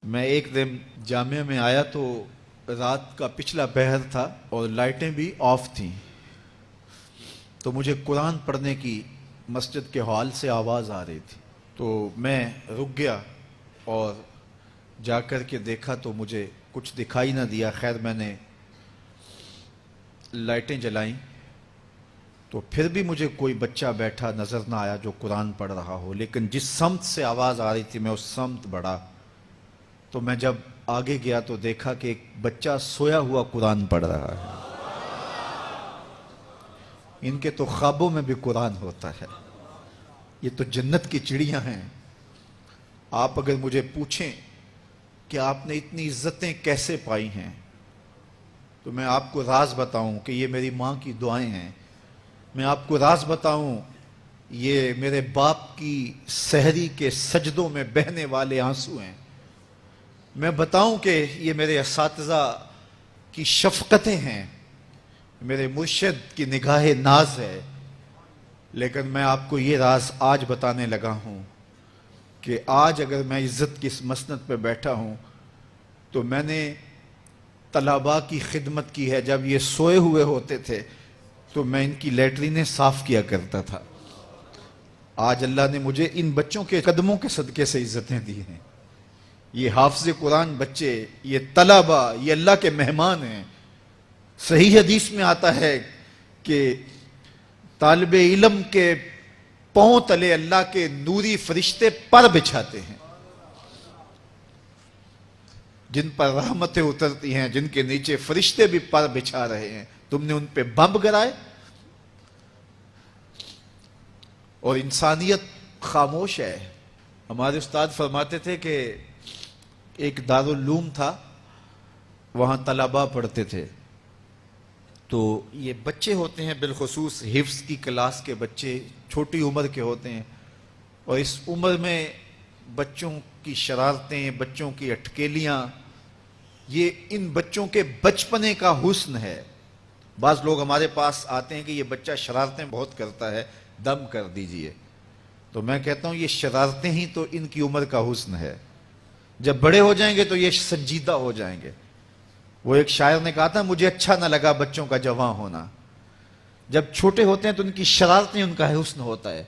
میں ایک دن جامعہ میں آیا تو رات کا پچھلا پہر تھا اور لائٹیں بھی آف تھیں، تو مجھے قرآن پڑھنے کی مسجد کے ہال سے آواز آ رہی تھی، تو میں رک گیا اور جا کر کے دیکھا تو مجھے کچھ دکھائی نہ دیا۔ خیر میں نے لائٹیں جلائیں تو پھر بھی مجھے کوئی بچہ بیٹھا نظر نہ آیا جو قرآن پڑھ رہا ہو، لیکن جس سمت سے آواز آ رہی تھی میں اس سمت بڑھا تو میں جب آگے گیا تو دیکھا کہ ایک بچہ سویا ہوا قرآن پڑھ رہا ہے۔ ان کے تو خوابوں میں بھی قرآن ہوتا ہے، یہ تو جنت کی چڑیاں ہیں۔ آپ اگر مجھے پوچھیں کہ آپ نے اتنی عزتیں کیسے پائی ہیں تو میں آپ کو راز بتاؤں کہ یہ میری ماں کی دعائیں ہیں، میں آپ کو راز بتاؤں یہ میرے باپ کی سحری کے سجدوں میں بہنے والے آنسو ہیں، میں بتاؤں کہ یہ میرے اساتذہ کی شفقتیں ہیں، میرے مرشد کی نگاہ ناز ہے۔ لیکن میں آپ کو یہ راز آج بتانے لگا ہوں کہ آج اگر میں عزت کی اس مسند پہ بیٹھا ہوں تو میں نے طلباء کی خدمت کی ہے۔ جب یہ سوئے ہوئے ہوتے تھے تو میں ان کی لیٹرینیں صاف کیا کرتا تھا۔ آج اللہ نے مجھے ان بچوں کے قدموں کے صدقے سے عزتیں دی ہیں۔ یہ حافظ قرآن بچے، یہ طلباء، یہ اللہ کے مہمان ہیں۔ صحیح حدیث میں آتا ہے کہ طالب علم کے پاؤں تلے اللہ کے نوری فرشتے پر بچھاتے ہیں، جن پر رحمتیں اترتی ہیں، جن کے نیچے فرشتے بھی پر بچھا رہے ہیں۔ تم نے ان پہ بم گرائے اور انسانیت خاموش ہے۔ ہمارے استاد فرماتے تھے کہ ایک دارالعلوم تھا، وہاں طلباء پڑھتے تھے، تو یہ بچے ہوتے ہیں بالخصوص حفظ کی کلاس کے بچے، چھوٹی عمر کے ہوتے ہیں، اور اس عمر میں بچوں کی شرارتیں، بچوں کی اٹکیلیاں، یہ ان بچوں کے بچپنے کا حسن ہے۔ بعض لوگ ہمارے پاس آتے ہیں کہ یہ بچہ شرارتیں بہت کرتا ہے، دم کر دیجئے، تو میں کہتا ہوں یہ شرارتیں ہی تو ان کی عمر کا حسن ہے، جب بڑے ہو جائیں گے تو یہ سنجیدہ ہو جائیں گے۔ وہ ایک شاعر نے کہا تھا مجھے اچھا نہ لگا بچوں کا جوان ہونا، جب چھوٹے ہوتے ہیں تو ان کی شرارتیں ان کا حسن ہوتا ہے،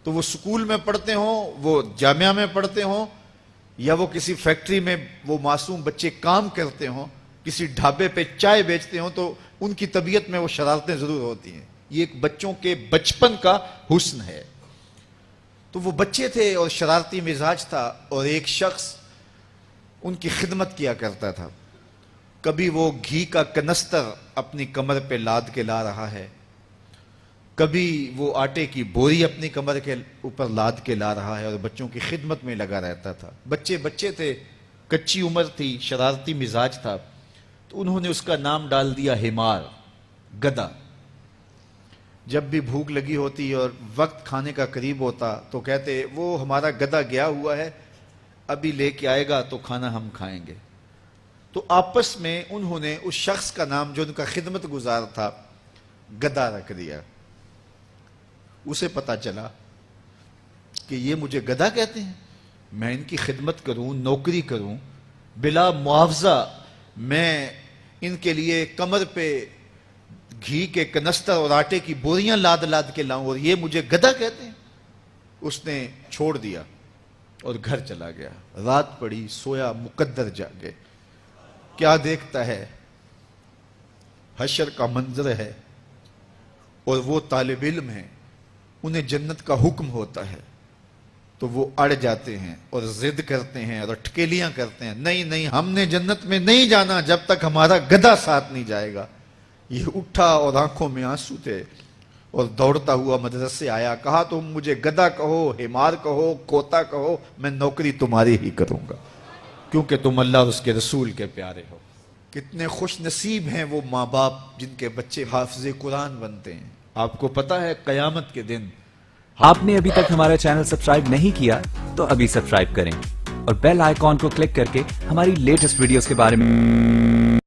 تو وہ سکول میں پڑھتے ہوں، وہ جامعہ میں پڑھتے ہوں، یا وہ کسی فیکٹری میں وہ معصوم بچے کام کرتے ہوں، کسی ڈھابے پہ چائے بیچتے ہوں، تو ان کی طبیعت میں وہ شرارتیں ضرور ہوتی ہیں۔ یہ ایک بچوں کے بچپن کا حسن ہے۔ تو وہ بچے تھے اور شرارتی مزاج تھا، اور ایک شخص ان کی خدمت کیا کرتا تھا۔ کبھی وہ گھی کا کنستر اپنی کمر پہ لاد کے لا رہا ہے، کبھی وہ آٹے کی بوری اپنی کمر کے اوپر لاد کے لا رہا ہے اور بچوں کی خدمت میں لگا رہتا تھا۔ بچے تھے، کچی عمر تھی، شرارتی مزاج تھا، تو انہوں نے اس کا نام ڈال دیا حمار، گدھا۔ جب بھی بھوک لگی ہوتی اور وقت کھانے کا قریب ہوتا تو کہتے وہ ہمارا گدھا گیا ہوا ہے، ابھی لے کے آئے گا تو کھانا ہم کھائیں گے۔ تو آپس میں انہوں نے اس شخص کا نام جو ان کا خدمت گزار تھا گدھا رکھ دیا۔ اسے پتا چلا کہ یہ مجھے گدھا کہتے ہیں، میں ان کی خدمت کروں، نوکری کروں، بلا معاوضہ میں ان کے لیے کمر پہ گھی کے کنستر اور آٹے کی بوریاں لاد لاد کے لاؤں، اور یہ مجھے گدھا کہتے ہیں۔ اس نے چھوڑ دیا اور گھر چلا گیا۔ رات پڑی، سویا، مقدر جاگے، کیا دیکھتا ہے؟ حشر کا منظر ہے، اور وہ طالب علم ہیں، انہیں جنت کا حکم ہوتا ہے، تو وہ اڑ جاتے ہیں اور ضد کرتے ہیں اور اٹکیلیاں کرتے ہیں، نہیں ہم نے جنت میں نہیں جانا جب تک ہمارا گدھا ساتھ نہیں جائے گا۔ یہ اٹھا اور آنکھوں میں آنسو تھے اور دوڑتا ہوا مدرسے آیا، کہا تم مجھے گدھا کہو، حمار کہو، کوتا کہو، میں نوکری تمہاری ہی کروں گا، کیونکہ تم اللہ اور اس کے رسول کے پیارے ہو۔ کتنے خوش نصیب ہیں وہ ماں باپ جن کے بچے حافظ قرآن بنتے ہیں۔ آپ کو پتا ہے قیامت کے دن آپ نے ابھی تک ہمارا چینل سبسکرائب نہیں کیا تو ابھی سبسکرائب کریں اور بیل آئیکن کو کلک کر کے ہماری لیٹسٹ ویڈیوز کے بارے میں